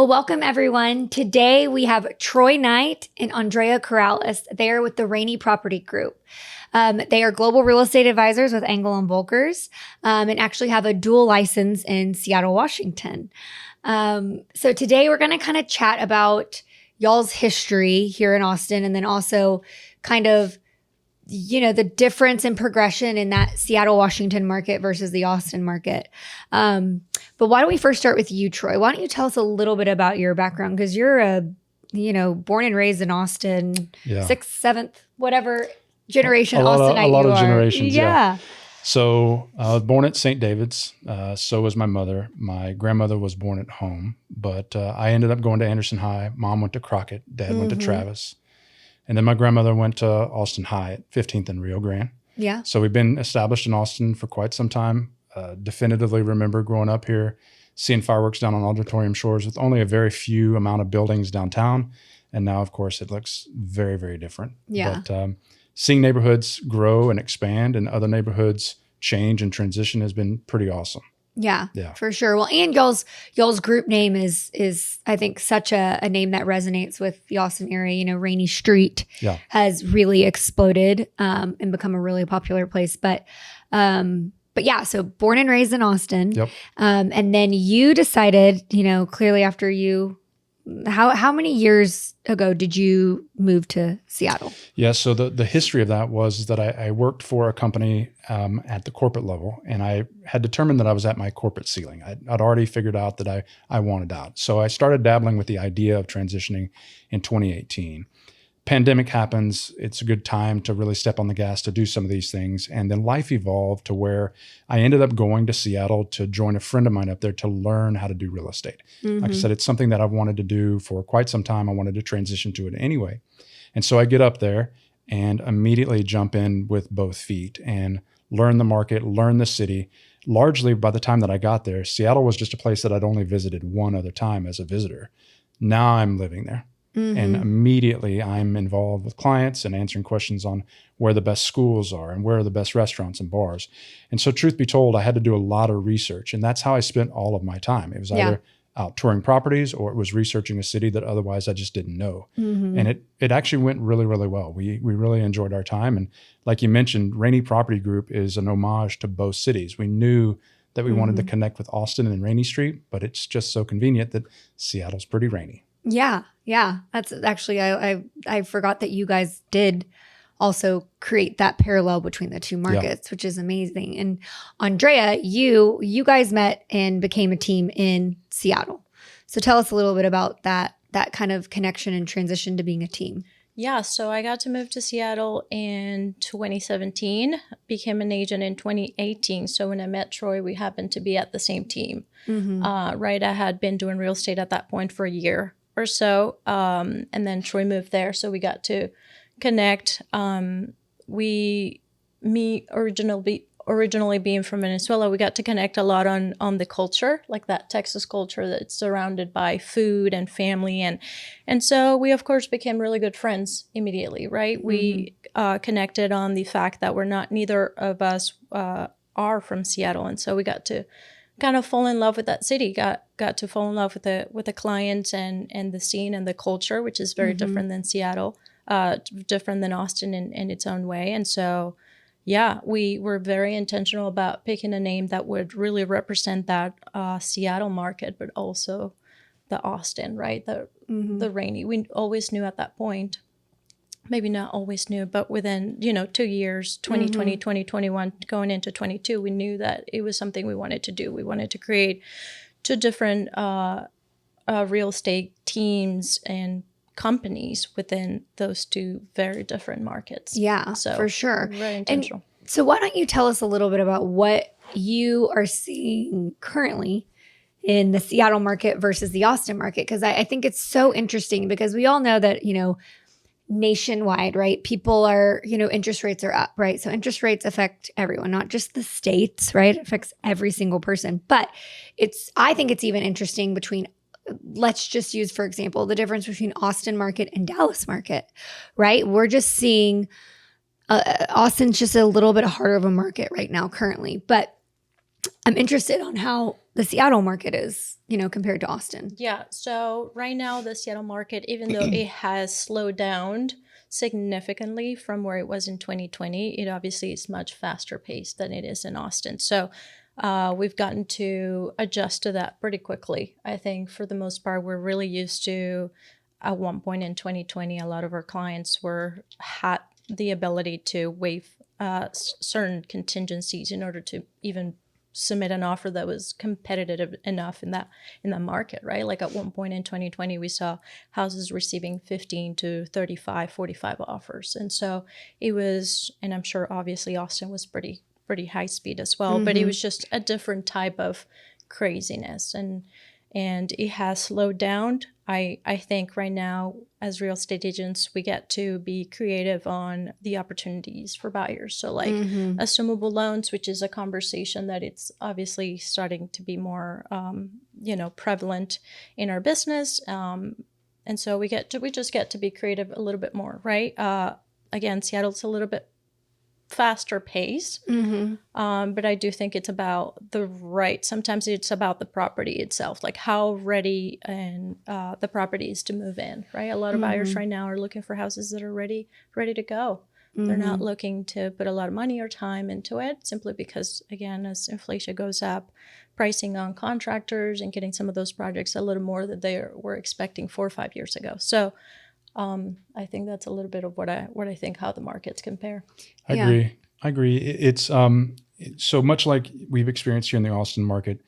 Well, welcome everyone. Today we have Troy Knight and Andrea Corrales. They are with the Rainey Property Group. They are global real estate advisors with Engel and Volkers, and actually have a dual license in Seattle, Washington. So today we're going to kind of chat about y'all's history here in Austin, and then also kind of, the difference in progression in that Seattle, Washington market versus the Austin market. But why don't we first start with you, Troy? Why don't you tell us a little bit about your background? Because you're born and raised in Austin, sixth, seventh, whatever generation Austinite a lot you of are. generations. Yeah. So I was born at St. David's. So was my mother. My grandmother was born at home, but I ended up going to Anderson High. Mom went to Crockett. Dad went to Travis. And then my grandmother went to Austin High at 15th and Rio Grande. Yeah. So we've been established in Austin for quite some time. Definitively remember growing up here, seeing fireworks down on Auditorium Shores with only a very few amount of buildings downtown. And now, of course, it looks very, very different. Yeah. But seeing neighborhoods grow and expand and other neighborhoods change and transition has been pretty awesome. Yeah, for sure. Well, and y'all's group name is I think such a name that resonates with the Austin area. Rainey Street has really exploded and become a really popular place. But yeah, so born and raised in Austin. Yep. And then you decided, clearly after you, how many years ago did you move to Seattle? Yeah, so the history of that was that I worked for a company at the corporate level, and I had determined that I was at my corporate ceiling. I'd already figured out that I wanted out. So I started dabbling with the idea of transitioning in 2018. Pandemic happens. It's a good time to really step on the gas to do some of these things. And then life evolved to where I ended up going to Seattle to join a friend of mine up there to learn how to do real estate. Like I said, it's something that I've wanted to do for quite some time. I wanted to transition to it anyway. And so I get up there and immediately jump in with both feet and learn the market, learn the city. Largely by the time that I got there, Seattle was just a place that I'd only visited one other time as a visitor. Now I'm living there. And immediately I'm involved with clients and answering questions on where the best schools are and where are the best restaurants and bars. And so truth be told, I had to do a lot of research, and that's how I spent all of my time. It was either out touring properties or it was researching a city that otherwise I just didn't know. And it actually went really, really well. We really enjoyed our time. And like you mentioned, Rainey Property Group is an homage to both cities. We knew that we wanted to connect with Austin and Rainey Street, but it's just so convenient that Seattle's pretty rainy. Yeah. That's actually, I forgot that you guys did also create that parallel between the two markets, which is amazing. And Andrea, you guys met and became a team in Seattle. So tell us a little bit about that kind of connection and transition to being a team. Yeah, so I got to move to Seattle in 2017, became an agent in 2018. So when I met Troy, we happened to be at the same team. Right, I had been doing real estate at that point for a year or so, and then Troy moved there, so we got to connect. Me originally being from Venezuela, we got to connect a lot on the culture, like that Texas culture that's surrounded by food and family, and so we of course became really good friends immediately. Right, we connected on the fact that neither of us are from Seattle, and so we got to kind of fall in love with that city, got to fall in love with the clients and the scene and the culture, which is very different than Seattle, different than Austin in its own way. And so, we were very intentional about picking a name that would really represent that Seattle market, but also the Austin, right? The Rainey. We always knew at that point, maybe not always knew, but within, 2 years, 2020, 2021, going into 22, we knew that it was something we wanted to do. We wanted to create two different real estate teams and companies within those two very different markets. Yeah, so for sure. Very intentional. And so why don't you tell us a little bit about what you are seeing currently in the Seattle market versus the Austin market? Because I think it's so interesting because we all know that, nationwide, right? People are, interest rates are up, right? So interest rates affect everyone, not just the states, right? It affects every single person. But I think it's even interesting between, let's just use, for example, the difference between Austin market and Dallas market, right? We're just seeing Austin's just a little bit harder of a market right now currently. But I'm interested on how the Seattle market is, compared to Austin. Yeah. So right now, the Seattle market, even though it has slowed down significantly from where it was in 2020, it obviously is much faster paced than it is in Austin. So we've gotten to adjust to that pretty quickly. I think for the most part, we're really used to, at one point in 2020, a lot of our clients had the ability to waive certain contingencies in order to even submit an offer that was competitive enough in that market, right? Like at one point in 2020, we saw houses receiving 15 to 35, 45 offers. And so it was, and I'm sure obviously Austin was pretty high speed as well, but it was just a different type of craziness. And it has slowed down. I think right now, as real estate agents, we get to be creative on the opportunities for buyers. So like assumable loans, which is a conversation that it's obviously starting to be more, prevalent in our business. And so we just get to be creative a little bit more, right? Again, Seattle's a little bit faster pace, but I do think it's about sometimes it's about the property itself, like how ready and the property is to move in, right? A lot of buyers right now are looking for houses that are ready to go. They're not looking to put a lot of money or time into it, simply because, again, as inflation goes up, pricing on contractors and getting some of those projects a little more than they were expecting 4 or 5 years ago. So I think that's a little bit of what I think how the markets compare. I agree. It's so much like we've experienced here in the Austin market.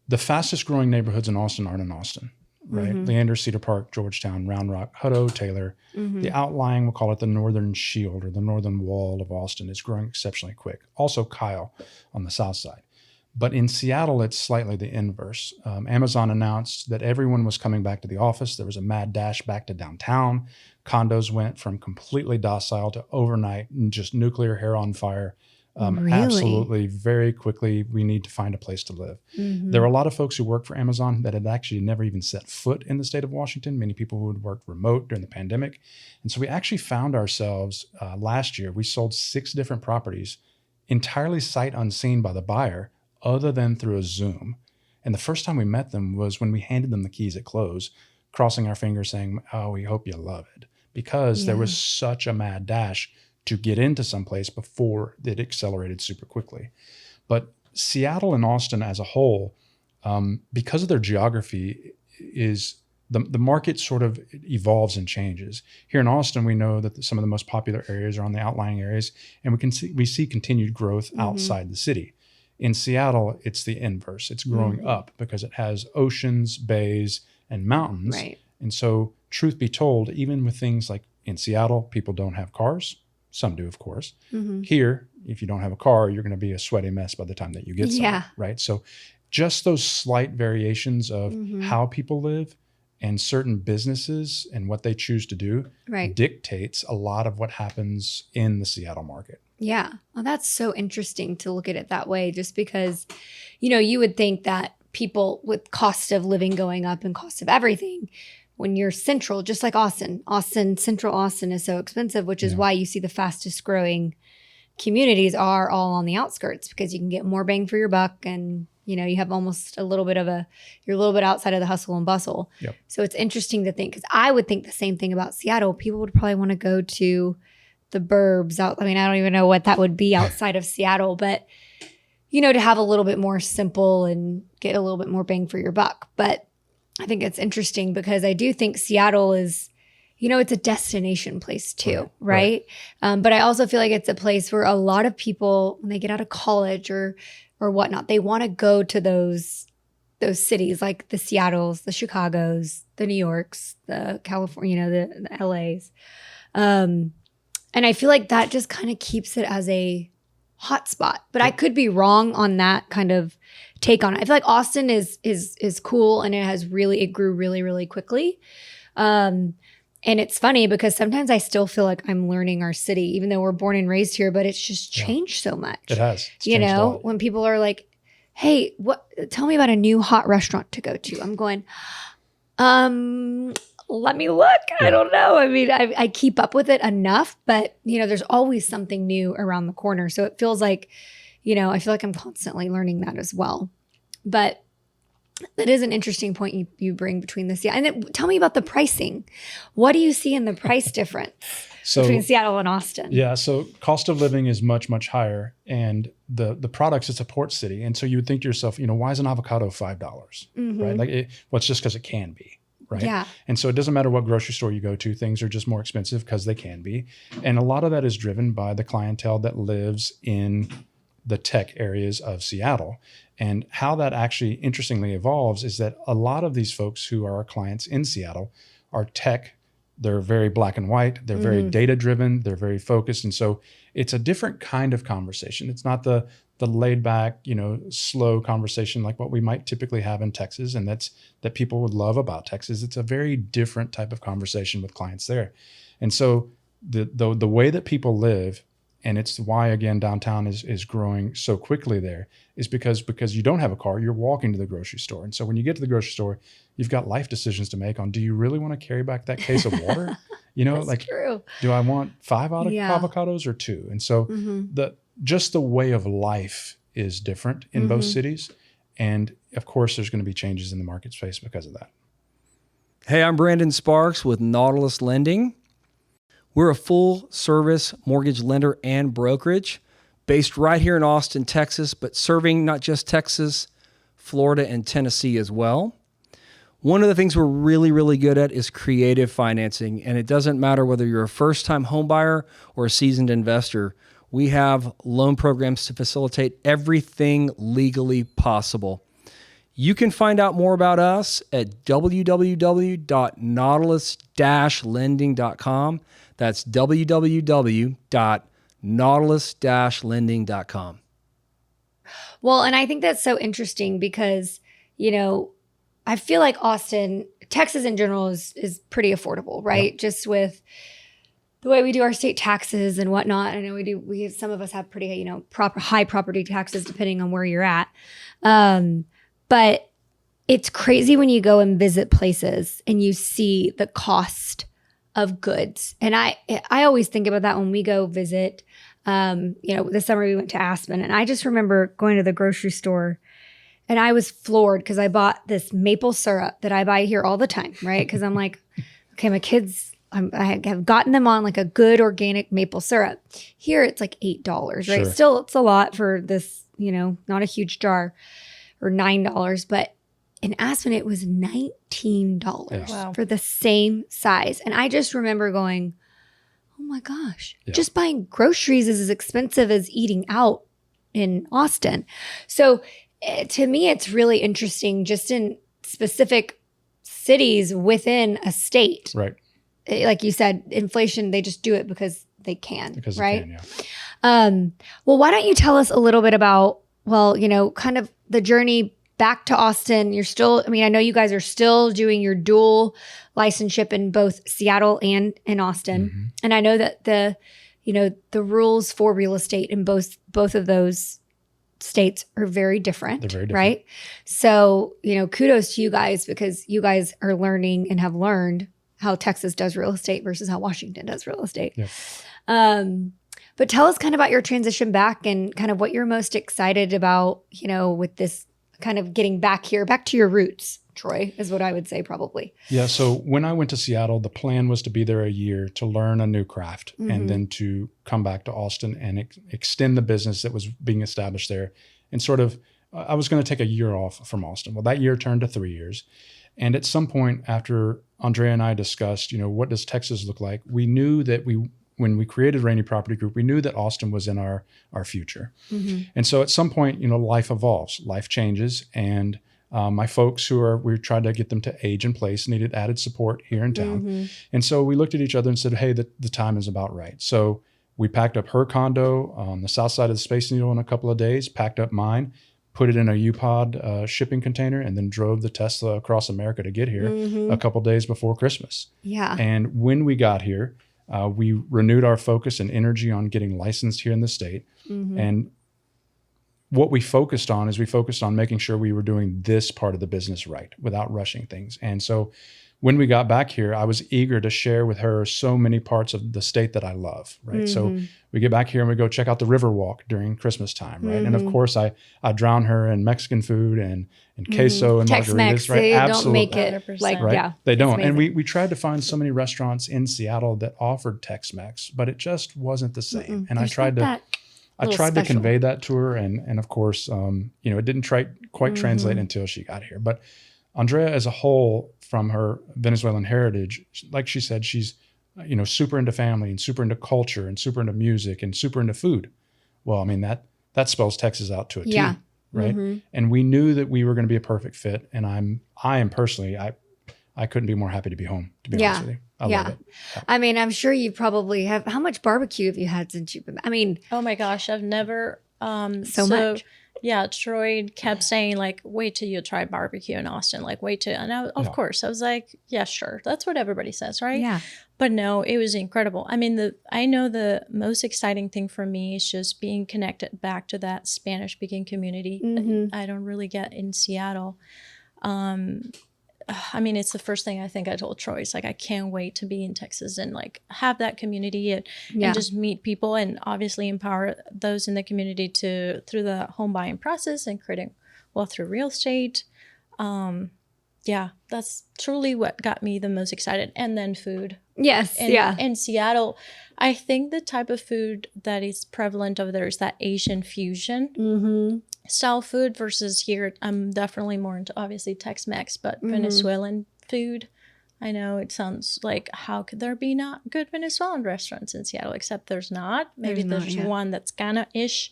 The fastest growing neighborhoods in Austin aren't in Austin, right? Leander, Cedar Park, Georgetown, Round Rock, Hutto, Taylor. The outlying, we'll call it the Northern Shield or the Northern Wall of Austin, is growing exceptionally quick. Also Kyle on the south side. But in Seattle, it's slightly the inverse. Amazon announced that everyone was coming back to the office. There was a mad dash back to downtown. Condos went from completely docile to overnight and just nuclear hair on fire. Really? Absolutely, very quickly, we need to find a place to live. There were a lot of folks who worked for Amazon that had actually never even set foot in the state of Washington, many people who had worked remote during the pandemic. And so we actually found ourselves last year, we sold 6 different properties entirely sight unseen by the buyer, other than through a Zoom. And the first time we met them was when we handed them the keys at close, crossing our fingers saying, oh, we hope you love it. Because there was such a mad dash to get into someplace before it accelerated super quickly. But Seattle and Austin as a whole, because of their geography, is the market sort of evolves and changes. Here in Austin, we know that some of the most popular areas are on the outlying areas, and we see continued growth outside the city. In Seattle, it's the inverse. It's growing up because it has oceans, bays, and mountains. Right. And so, truth be told, even with things like in Seattle, people don't have cars. Some do, of course. Here, if you don't have a car, you're going to be a sweaty mess by the time that you get somewhere, right? So just those slight variations of how people live and certain businesses and what they choose to do dictates a lot of what happens in the Seattle market. Yeah. Well, that's so interesting to look at it that way, just because, you would think that people with cost of living going up and cost of everything, when you're central, just like Central Austin is so expensive, which is why you see the fastest growing communities are all on the outskirts, because you can get more bang for your buck, and you have almost you're a little bit outside of the hustle and bustle. Yep. So it's interesting to think, because I would think the same thing about Seattle. People would probably want to go to the burbs out. I mean, I don't even know what that would be outside of Seattle, but to have a little bit more simple and get a little bit more bang for your buck. But I think it's interesting because I do think Seattle is, it's a destination place too, right? But I also feel like it's a place where a lot of people, when they get out of college or whatnot, they want to go to those cities, like the Seattles, the Chicagos, the New Yorks, the California, the LAs. And I feel like that just kind of keeps it as a hot spot. But I could be wrong on that kind of take on it. I feel like Austin is cool, and it grew really, really quickly. And it's funny because sometimes I still feel like I'm learning our city, even though we're born and raised here, but it's just changed so much. It has. It's changed a lot. When people are like, hey, tell me about a new hot restaurant to go to. I'm going, let me look. I don't know. I mean, I keep up with it enough, but there's always something new around the corner. So it feels like, I feel like I'm constantly learning that as well. But that is an interesting point you bring between the Seattle. And then tell me about the pricing. What do you see in the price difference between Seattle and Austin? Yeah, so cost of living is much, much higher. And the products, it's a port city. And so you would think to yourself, why is an avocado $5? Right? Like, it's just because it can be. Right. Yeah. And so it doesn't matter what grocery store you go to, things are just more expensive because they can be. And a lot of that is driven by the clientele that lives in the tech areas of Seattle. And how that actually interestingly evolves is that a lot of these folks who are our clients in Seattle are tech. They're very black and white. They're very data driven. They're very focused. And so it's a different kind of conversation. It's not the laid back, slow conversation like what we might typically have in Texas. And that people would love about Texas. It's a very different type of conversation with clients there. And so the way that people live, and it's why, again, downtown is growing so quickly there, is because you don't have a car, you're walking to the grocery store. And so when you get to the grocery store, you've got life decisions to make on, do you really want to carry back that case of water? That's true. Do I want 5 avocados or 2? And so just the way of life is different in both cities. And of course, there's going to be changes in the market space because of that. Hey, I'm Brandon Sparks with Nautilus Lending. We're a full-service mortgage lender and brokerage based right here in Austin, Texas, but serving not just Texas, Florida, and Tennessee as well. One of the things we're really, really good at is creative financing, and it doesn't matter whether you're a first-time homebuyer or a seasoned investor. We have loan programs to facilitate everything legally possible. You can find out more about us at www.nautilus-lending.com. That's www.nautilus-lending.com. Well, and I think that's so interesting because, I feel like Austin, Texas in general is pretty affordable, right? Yep. Just with the way we do our state taxes and whatnot. I know some of us have pretty, high property taxes depending on where you're at. But it's crazy when you go and visit places and you see the cost of goods. And I always think about that when we go visit. This summer we went to Aspen, and I just remember going to the grocery store and I was floored because I bought this maple syrup that I buy here all the time, right? Because I'm like, okay, my kids, I have gotten them on like a good organic maple syrup. Here it's like $8, right? Sure. Still, it's a lot for this, not a huge jar, or $9, but in Aspen, it was $19 for the same size. And I just remember going, oh my gosh, just buying groceries is as expensive as eating out in Austin. So to me, it's really interesting just in specific cities within a state. Right. Like you said, inflation, they just do it because they can, because right? They can, Well, why don't you tell us a little bit about, kind of the journey back to Austin. You're still, I know you guys are still doing your dual licenseship in both Seattle and in Austin. Mm-hmm. And I know that the rules for real estate in both of those states are very different. They're very different. Right? So, kudos to you guys because you guys are learning and have learned how Texas does real estate versus how Washington does real estate. Yeah. But tell us kind of about your transition back and kind of what you're most excited about, with this kind of getting back here, back to your roots, Troy, is what I would say probably. Yeah. So when I went to Seattle, the plan was to be there a year to learn a new craft and then to come back to Austin and extend the business that was being established there. And sort of, I was going to take a year off from Austin. Well, that year turned to 3 years. And at some point after Andrea and I discussed, what does Texas look like? We knew that when we created Rainey Property Group, we knew that Austin was in our future. Mm-hmm. And so at some point, life evolves, life changes. And my folks we tried to get them to age in place, needed added support here in town. Mm-hmm. And so we looked at each other and said, hey, the time is about right. So we packed up her condo on the south side of the Space Needle in a couple of days, packed up mine, put it in a U-Pod shipping container, and then drove the Tesla across America to get here a couple of days before Christmas. Yeah. And when we got here, we renewed our focus and energy on getting licensed here in the state. Mm-hmm. And what we focused on making sure we were doing this part of the business right without rushing things. And so when we got back here, I was eager to share with her so many parts of the state that I love, right? So we get back here and we go check out the Riverwalk during Christmas time, right? And of course, I drown her in Mexican food and queso and Tex-Mex, margaritas, right? they Absolutely. don't make it 100%. like, Right? yeah. They it's don't. And amazing. we tried to find so many restaurants in Seattle that offered Tex-Mex, but it just wasn't the same. And I There's tried not to that I little tried special. to convey that to her, and of course, it didn't quite translate until she got here. But Andrea, as a whole, from her Venezuelan heritage, like she said, she's super into family and super into culture and super into music and super into food. Well, I mean that spells Texas out to a T, Yeah. right? And we knew that we were going to be a perfect fit. And I am personally, I couldn't be more happy to be home. To be Yeah. honest with you, I Yeah. love it. I mean, I'm sure you probably have. How much barbecue have you had since you've been? I mean, Oh my gosh, I've never so much. Yeah, Troy kept saying like, "Wait till you try barbecue in Austin." Like, wait till, and of course, I was like, "Yeah, sure." That's what everybody says, right? Yeah. But no, it was incredible. I mean, I know the most exciting thing for me is just being connected back to that Spanish-speaking community that I don't really get in Seattle. I mean, it's the first thing I think I told Troy. It's like, I can't wait to be in Texas and like have that community and just meet people and obviously empower those in the community through the home buying process and creating wealth through real estate. Yeah, that's truly what got me the most excited. And then food. Yes. And in Seattle, I think the type of food that is prevalent over there is that Asian fusion style food versus here. I'm definitely more into obviously Tex-Mex, but Venezuelan food. I know it sounds like, how could there be not good Venezuelan restaurants in Seattle? Except there's not. Maybe there's one that's kind of ish.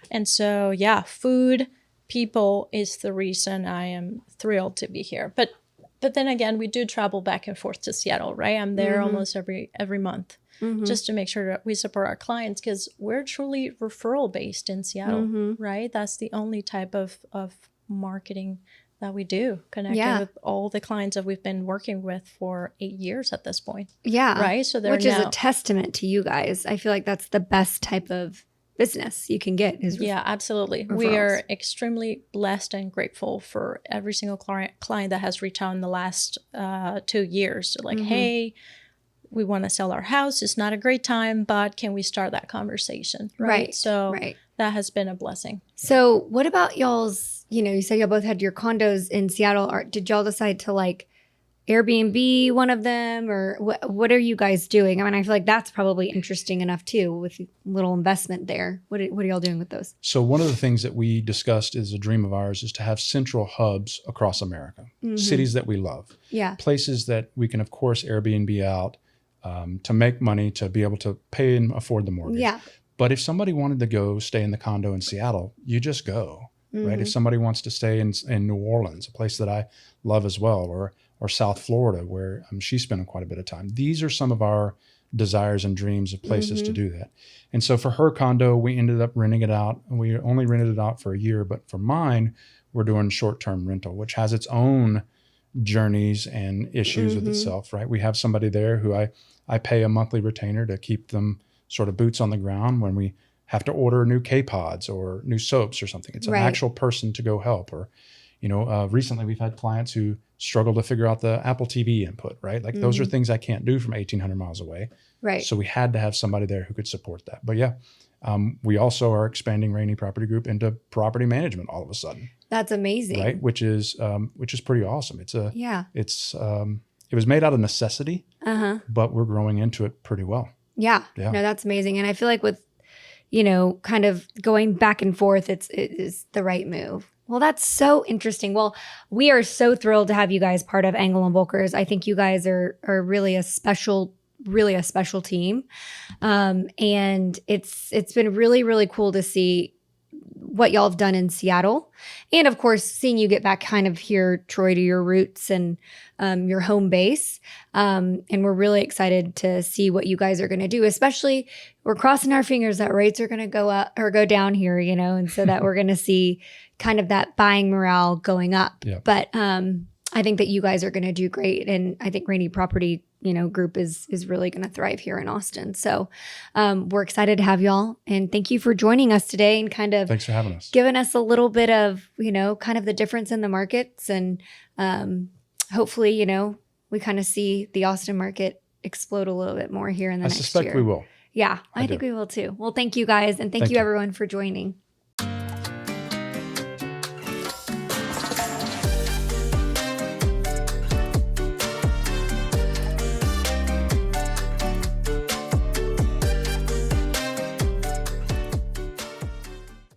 And so, yeah, food, people is the reason I am thrilled to be here. But then again, we do travel back and forth to Seattle, right? I'm there almost every month just to make sure that we support our clients because we're truly referral based in Seattle, right? That's the only type of marketing that we do, connecting with all the clients that we've been working with for 8 years at this point. Yeah. Right? So which is a testament to you guys. I feel like that's the best type of business you can get. Yeah, absolutely. Referrals. We are extremely blessed and grateful for every single client that has reached out in the last 2 years. Like, hey, we want to sell our house. It's not a great time, but can we start that conversation? Right. So that has been a blessing. So what about y'all's, you said y'all both had your condos in Seattle. Did y'all decide to like Airbnb one of them, or what are you guys doing? I mean, I feel like that's probably interesting enough too, with a little investment there. What are y'all doing with those? So one of the things that we discussed is a dream of ours is to have central hubs across America, cities that we love, places that we can, of course, Airbnb out to make money, to be able to pay and afford the mortgage. Yeah. But if somebody wanted to go stay in the condo in Seattle, you just go, right? If somebody wants to stay in New Orleans, a place that I love as well, or South Florida, where she's spending quite a bit of time. These are some of our desires and dreams of places to do that. And so for her condo, we ended up renting it out. We only rented it out for a year, but for mine, we're doing short-term rental, which has its own journeys and issues with itself, right? We have somebody there who I pay a monthly retainer to keep them sort of boots on the ground when we have to order new K-Pods or new soaps or something. It's an actual person to go help. Or, recently we've had clients who struggle to figure out the Apple TV input, right? Like those are things I can't do from 1,800 miles away. Right. So we had to have somebody there who could support that. But yeah, we also are expanding Rainey Property Group into property management all of a sudden. That's amazing. Right. Which is pretty awesome. It was made out of necessity, but we're growing into it pretty well. Yeah. No, that's amazing. And I feel like with, kind of going back and forth, it is the right move. Well, that's so interesting. Well, we are so thrilled to have you guys part of Engel and Volkers. I think you guys are really a special team. And it's been really, really cool to see what y'all have done in Seattle. And of course, seeing you get back kind of here, Troy, to your roots and your home base. And we're really excited to see what you guys are going to do, especially we're crossing our fingers that rates are going to go up or go down here, and so that we're going to see kind of that buying morale going up. Yeah. But I think that you guys are going to do great. And I think Rainey Property group is really going to thrive here in Austin. So we're excited to have y'all. And thank you for joining us today and kind of Thanks for having us. giving us a little bit of, kind of the difference in the markets. And hopefully, we kind of see the Austin market explode a little bit more here in the next year. I suspect we will. Yeah, I think we will too. Well, thank you guys. And thank you everyone for joining.